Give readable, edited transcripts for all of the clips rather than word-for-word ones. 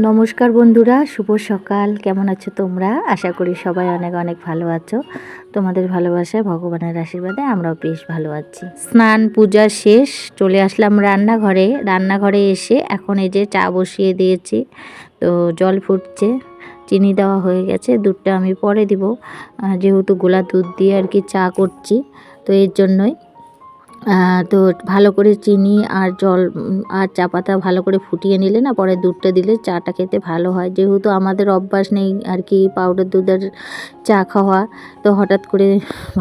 নমস্কার বন্ধুরা, শুভ সকাল। কেমন আছো তোমরা? আশা করি সবাই অনেক অনেক ভালো আছো। তোমাদের ভালোবাসায়, ভগবানের আশীর্বাদে আমরাও বেশ ভালো আছি। স্নান পূজা শেষ, চলে আসলাম রান্নাঘরে এসে এখন এই যে চা বসিয়ে দিয়েছি। তো জল ফুটছে, চিনি দেওয়া হয়ে গেছে, দুধটা আমি পরে দিব, যেহেতু গোলা দুধ দিয়ে আর কি চা করছি, তো এর জন্যই। তো ভালো করে চিনি আর জল আর চা পাতা ভালো করে ফুটিয়ে নিলে না, পরে দুধটা দিলে চাটা খেতে ভালো হয়। যেহেতু আমাদের অভ্যাস নেই আর কি পাউডার দুধের চা খাওয়া, তো হঠাৎ করে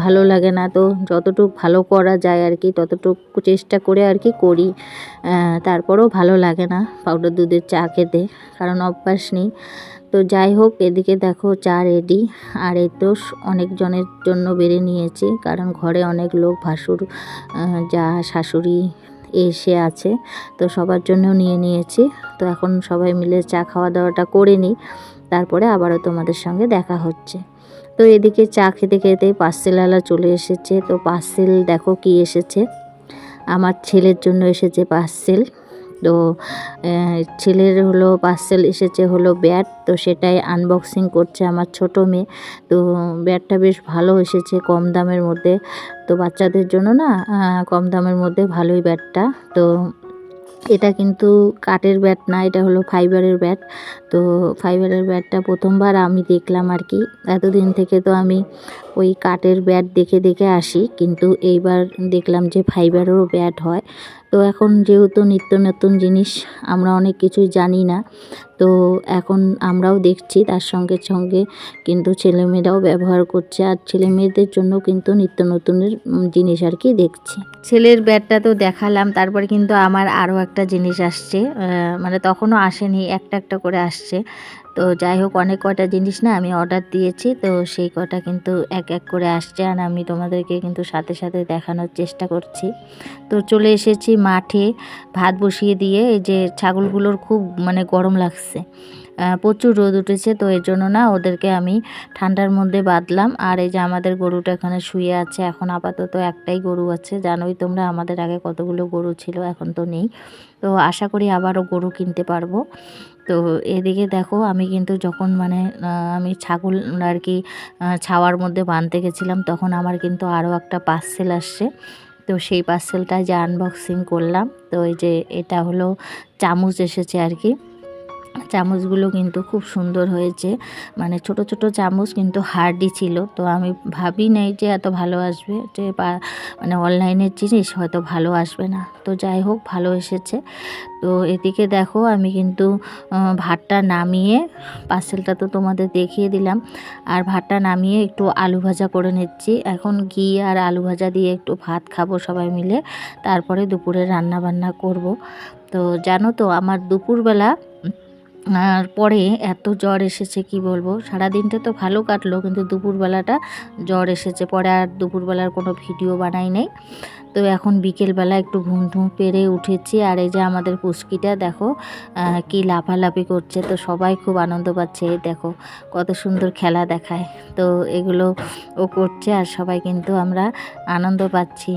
ভালো লাগে না। তো যতটুকু ভালো করা যায় আর কি ততটুকু চেষ্টা করে আর কি করি। তারপরেও ভালো লাগে না পাউডার দুধের চা খেতে, কারণ অভ্যাস নেই। তো যাই হোক, এদিকে দেখো চা রেডি। আর এই তো অনেক জনের জন্য বেড়ে নিয়েছি, কারণ ঘরে অনেক লোক, ভাসুর, যা, শাশুড়ি এসে আছে, তো সবার জন্য নিয়েছি। তো এখন সবাই মিলে চা খাওয়া দাওয়াটা করে নিই, তারপরে আবারও তোমাদের সঙ্গে দেখা হচ্ছে। তো এদিকে চা খেতে খেতে পার্সেলওয়ালা চলে এসেছে। তো পার্সেল দেখো কি এসেছে, আমার ছেলের জন্য এসেছে পার্সেল। তো ছেলের হলো পার্সেল এসেছে হলো ব্যাট, তো সেটাই আনবক্সিং করছে আমার ছোট মেয়ে। তো ব্যাটটা বেশ ভালো এসেছে, কম দামের মধ্যে। তো বাচ্চাদের জন্য না, কম দামের মধ্যে ভালোই ব্যাটটা। তো এটা কিন্তু কাঠের ব্যাট না, এটা হলো ফাইবারের ব্যাট। তো ফাইবারের ব্যাটটা প্রথমবার আমি দেখলাম আর কি। এতদিন থেকে তো আমি ওই কাঠের ব্যাট দেখে দেখে আসি, কিন্তু এইবার দেখলাম যে ফাইবারেরও ব্যাট হয়। তো এখন যেহেতু নিত্য নতুন জিনিস, আমরা অনেক কিছুই জানি না, তো এখন আমরাও দেখছি, তার সঙ্গে সঙ্গে কিন্তু ছেলেমেয়েরাও ব্যবহার করছে, আর ছেলে মেয়েদের জন্য কিন্তু নিত্য নতুনের জিনিস আর কি দেখছি। ছেলের ব্যাটটা তো দেখালাম, তারপরে কিন্তু আমার আরও একটা জিনিস আসছে, মানে তখনও আসেনি, একটা একটা করে আসছে। তো যাই হোক, অনেক কটা জিনিস না আমি অর্ডার দিয়েছি, তো সেই কটা কিন্তু এক এক করে আসছে, আর আমি তোমাদেরকে কিন্তু সাথে সাথে দেখানোর চেষ্টা করছি। তো চলে এসেছি মাঠে, ভাত বসিয়ে দিয়ে। এই যে ছাগলগুলোর খুব মানে গরম লাগছে, প্রচুর রোদ উঠেছে, তো এর জন্য না ওদেরকে আমি ঠান্ডার মধ্যে বাঁধলাম। আর এই যে আমাদের গরুটা এখানে শুয়ে আছে, এখন আপাতত একটাই গরু আছে। জানোই তোমরা আমাদের আগে কতগুলো গরু ছিল, এখন তো নেই। তো আশা করি আবারও গরু কিনতে পারবো। তো এদিকে দেখো, আমি কিন্তু যখন মানে আমি ছাগল আর কি ছাওয়ার মধ্যে বাঁধতে গেছিলাম, তখন আমার কিন্তু আরও একটা পার্সেল আসছে। তো সেই পার্সেলটা যে আনবক্সিং করলাম, তো এই যে এটা হলো চামচ এসেছে আর কি। চামচগুলো কিন্তু খুব সুন্দর হয়েছে, মানে ছোট ছোট চামচ, কিন্তু হার্ডই ছিল। তো আমি ভাবি নাই যে এত ভালো আসবে, যে মানে অনলাইনের জিনিস হয়তো ভালো আসবে না। তো যাই হোক, ভালো এসেছে। তো এদিকে দেখো, আমি কিন্তু ভাতটা নামিয়ে, পার্সেলটা তো তোমাদের দেখিয়ে দিলাম, আর ভাতটা নামিয়ে একটু আলু ভাজা করে নিচ্ছি। এখন ঘি আর আলু ভাজা দিয়ে একটু ভাত খাবো সবাই মিলে, তারপরে দুপুরে রান্না বান্না করব। তো জানো তো, আমার দুপুরবেলা আর পরে এত জ্বর এসেছে, কি বলবো। সারাদিনটা তো ভালো কাটলো, কিন্তু দুপুরবেলাটা জ্বর এসেছে। পরে আর দুপুরবেলার কোনো ভিডিও বানাই নাই। তো এখন বিকেলবেলা একটু ঘুম পেরে উঠেছি, আর এই যে আমাদের পুচকিটা দেখো কি লাফালাফি করছে। তো সবাই খুব আনন্দ পাচ্ছে, এই দেখো কত সুন্দর খেলা দেখায়। তো এগুলো ও করছে, আর সবাই কিন্তু আমরা আনন্দ পাচ্ছি।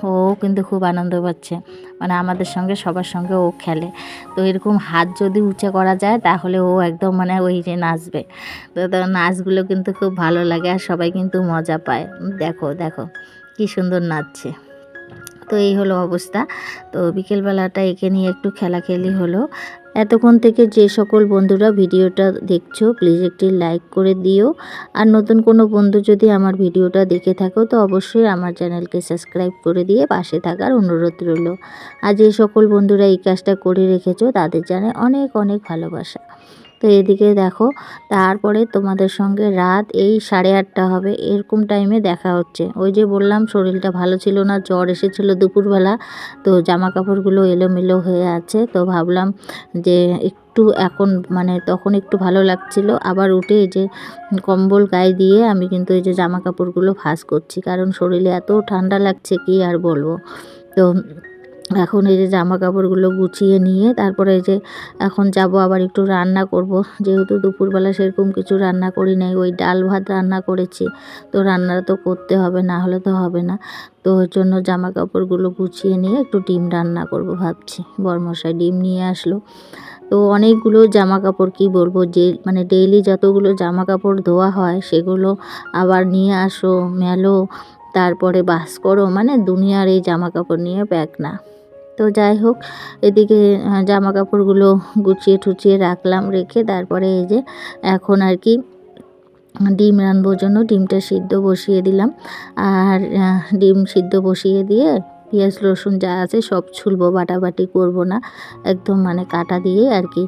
ও কিন্তু খুব আনন্দ পাচ্ছে, মানে আমাদের সঙ্গে সবার সঙ্গে ও খেলে। তো এরকম হাত যদি উঁচা করা যায়, তাহলে ও একদম মানে ওই যে নাচবে। তো নাচগুলো কিন্তু খুব ভালো লাগে, আর সবাই কিন্তু মজা পায়। দেখো দেখো কি সুন্দর নাচছে। তো এই হলো অবস্থা। তো বিকেলবেলাটা একে নিয়ে একটু খেলাখেলি হলো। এতক্ষণ থেকে যে সকল বন্ধুরা ভিডিওটা দেখছো, প্লিজ একটি লাইক করে দিও। আর নতুন কোনো বন্ধু যদি আমার ভিডিওটা দেখে থাকো, তো অবশ্যই আমার চ্যানেলকে সাবস্ক্রাইব করে দিয়ে পাশে থাকার অনুরোধ রইল। আর যে সকল বন্ধুরা এই কাজটা করে রেখেছো, তাদের জানে অনেক অনেক ভালোবাসা। তো এদিকে দেখো, তারপরে তোমাদের সঙ্গে রাত এই 8:30 হবে, এরকম টাইমে দেখা হচ্ছে। ওই যে বললাম শরীরটা ভালো ছিল না, জ্বর এসেছিল দুপুরবেলা। তো জামা কাপড়গুলো এলোমেলো হয়ে আছে, তো ভাবলাম যে একটু এখন মানে তখন একটু ভালো লাগছিল, আবার উঠে এই যে কম্বল গায়ে দিয়ে আমি কিন্তু এই যে জামা কাপড়গুলো ভাঁজ করছি, কারণ শরীরে এত ঠান্ডা লাগছে কি আর বলবো। তো এখন এই যে জামা কাপড়গুলো গুছিয়ে নিয়ে তারপরে এই যে এখন যাব আবার একটু রান্না করব। যেহেতু দুপুরবেলা সেরকম কিছু রান্না করি নাই, ওই ডাল ভাত রান্না করেছি। তো রান্না তো করতে হবে, না হলে তো হবে না। তো ওর জন্য জামা কাপড়গুলো গুছিয়ে নিয়ে একটু ডিম রান্না করব ভাবছি। বরমশাই ডিম নিয়ে আসলো, তো তো অনেকগুলো জামা কাপড়, কি বলবো, যে মানে ডেইলি যতগুলো জামা কাপড় ধোয়া হয় সেগুলো আবার নিয়ে আসো, মেলো, তারপরে বাস করো, মানে দুনিয়ার এই জামা কাপড় নিয়ে ব্যাগ না। তো যাই হোক, এদিকে জামা কাপড়গুলো গুছিয়ে ঠুচিয়ে রাখলাম, রেখে তারপরে এই যে এখন আর কি ডিম রান্নার জন্য ডিমটা সিদ্ধ বসিয়ে দিলাম। আর ডিম সিদ্ধ বসিয়ে দিয়ে পেঁয়াজ রসুন যা আছে সব ছুলবো, বাটাবাটি করব না, একদম মানে কাটা দিয়ে আর কি,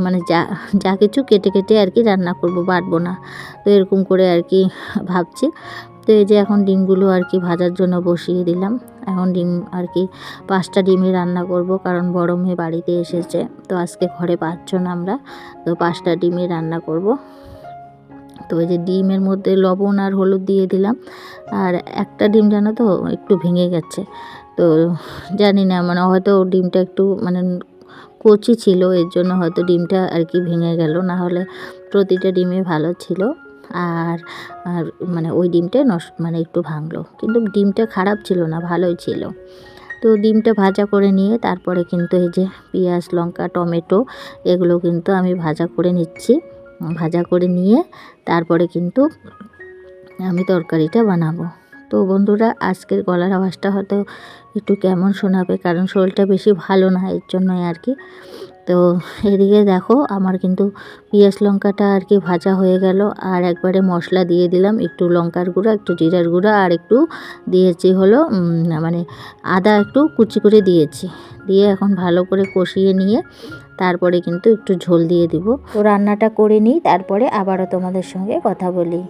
মানে যা যা কিছু কেটে কেটে আর কি রান্না করব, বাটবো না। তো এরকম করে আর কি ভাবছি। তো এই যে এখন ডিমগুলো আর কি ভাজার জন্য বসিয়ে দিলাম। এখন ডিম আর কি 5টা ডিমই রান্না করব, কারণ বড় মেয়ে বাড়িতে এসেছে, তো আজকে ঘরে 5 জন আমরা, তো 5টা ডিমই রান্না করব। তো এই যে ডিমের মধ্যে লবণ আর হলুদ দিয়ে দিলাম। আর একটা ডিম জানো তো একটু ভেঙে গেছে, তো জানি না, মানে হয়তো ডিমটা একটু মানে কচি ছিল, এর জন্য হয়তো ডিমটা আর কি ভেঙে গেল, না হলে প্রতিটা ডিমই ভালো ছিল। আর আর মানে ওই ডিমটা মানে একটু ভাঙলো, কিন্তু ডিমটা খারাপ ছিল না, ভালোই ছিল। তো ডিমটা ভাজা করে নিয়ে তারপরে কিন্তু এই যে পেঁয়াজ, লঙ্কা, টমেটো এগুলো কিন্তু আমি ভাজা করে নিচ্ছি। ভাজা করে নিয়ে তারপরে কিন্তু আমি তরকারিটা বানাবো। তো বন্ধুরা, আজকের গলার আওয়াজটা হয়তো একটু কেমন শোনাবে, কারণ শরীরটা বেশি ভালো না, এর জন্যই আর কি। তো এদিকে দেখো আমার কিন্তু পেঁয়াজ লঙ্কাটা আর কি ভাজা হয়ে গেল, আর একবারে মশলা দিয়ে দিলাম, একটু লঙ্কার গুঁড়া, একটু জিরার গুঁড়া, আর একটু দিয়েছি হলো মানে আদা একটু কুচি করে দিয়েছি, দিয়ে এখন ভালো করে কষিয়ে নিয়ে তারপরে কিন্তু একটু ঝোল দিয়ে দিব। তো রান্নাটা করে নিই, তারপরে আবারও তোমাদের সঙ্গে কথা বলি।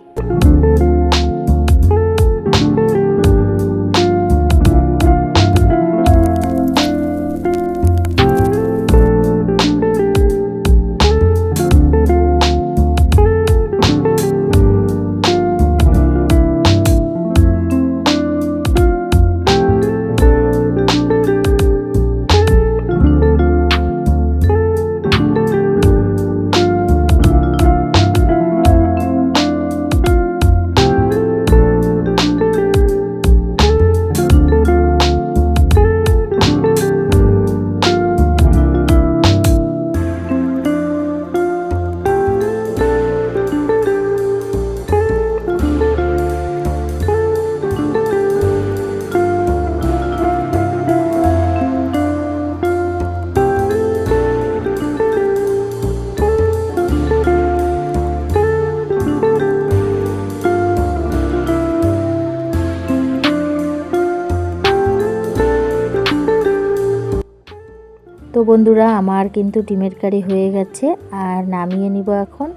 তো বন্ধুরা, আমার কিন্তু ডিমের কারি হয়ে গেছে, আর নামিয়ে নিব এখন।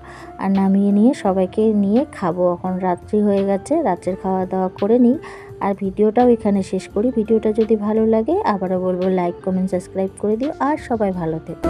আর নামিয়ে নিয়ে সবাইকে নিয়ে খাবো, এখন রাত্রি হয়ে গেছে, রাত্রের খাওয়া দাওয়া করে নিই। আর ভিডিওটাও এখানে শেষ করি। ভিডিওটা যদি ভালো লাগে আবারও বলবো লাইক, কমেন্ট, সাবস্ক্রাইব করে দিও, আর সবাই ভালো থেকো।